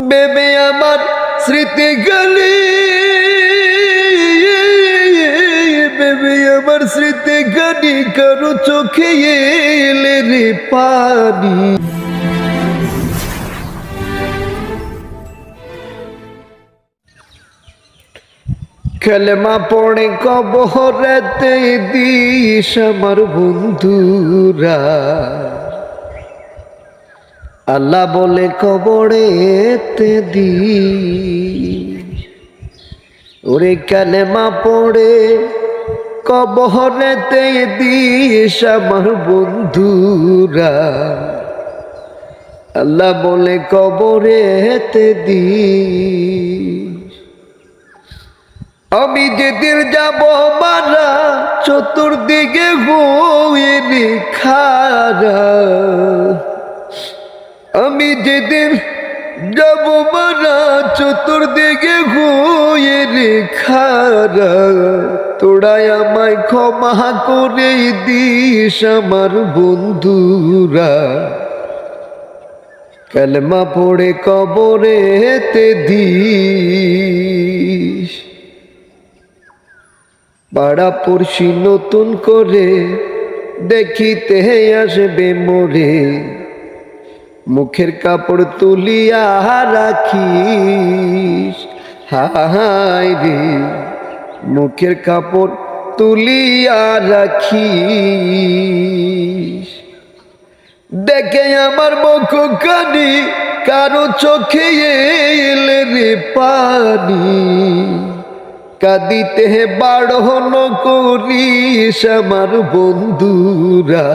বেবে আমার স্মৃতি গলি, বেবে আমার স্মৃতি গলি, কারো চোখে এলে রে পানি। কালেমা পড়ে কবরেতে দিস আমার বন্ধুরা, আল্লাহ বলে কবরেতে দিস। ওরে কালেমা পড়ে কবরেতে দিস আমার বন্ধুরা, আল্লাহ বলে কবরেতে দিস। আমি যেদিন যাব মারা, চতুর্দিকে হয়ে খারা। আমি যেদিন যাব মারা, চতুর্দিকে হয়ে খারা। তোরাই আমায় ক্ষমা করে দিস আমার বন্ধুরা, কালেমা পড়ে কবরেতে দিস। পাড়া পড়শি নতুন করে দেখিতে আসবে মোরে, মুখের কাপড় তুলিয়া রাখিস। হায় রে, মুখের কাপড় তুলিয়া রাখিস। দেখে আমার মুখ কানি, কারো চোখে এলে রে পানি। কাঁদিতে বাড়ন করিস আমার বন্ধুরা,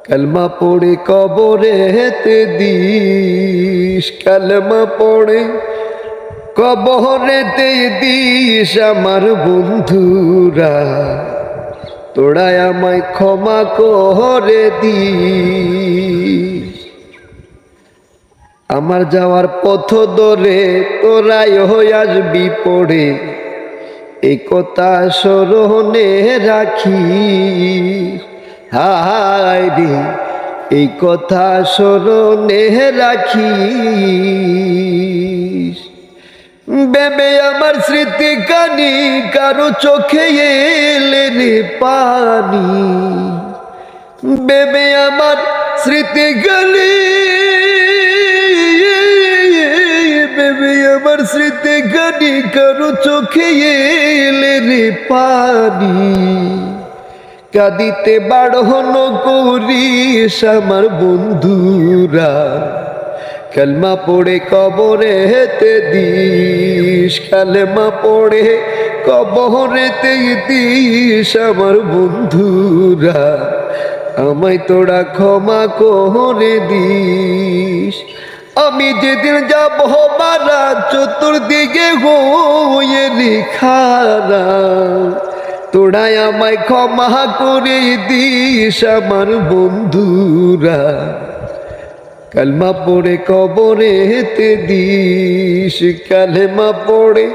কালমা পড়ে কবরেতে দিস। কালমা পড়ে কবরেতে দিস আমার বন্ধুরা, তোরা আমায় ক্ষমা করে দিস। আমার যাওয়ার পথ ধরে তোরাই হয়ে আসবি পড়ে, এই কথা স্মরণে রাখি। হায় রে, এই কথা স্মরণে রাখি। বেবে আমার স্মৃতি কানি, কারো চোখে এলে রে পানি। বেবে আমার স্মৃতি গলি, বেবে আমার স্মৃতি গানি, কারো চোখে এলে রে পানি। কাঁদিতে বাড়ন করিস আমার বন্ধুরা, কালমা পড়ে কবরেতে দিস। কালেমা পড়ে কবরেতে দিস আমার বন্ধুরা, আমায় তোরা ক্ষমা করে দিস। আমি যেদিন যাব মারা, চতুর্দিকে হয়ে খারা। তোরাই আমায় ক্ষমা করে দিস আমার বন্ধুরা, কালমা পড়ে কবরেতে দিস। কালেমা পড়ে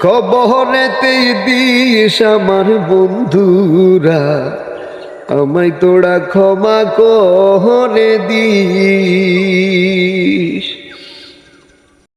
কবরেতে দিস আমার বন্ধুরা, আমায় তোরা ক্ষমা করে দিস।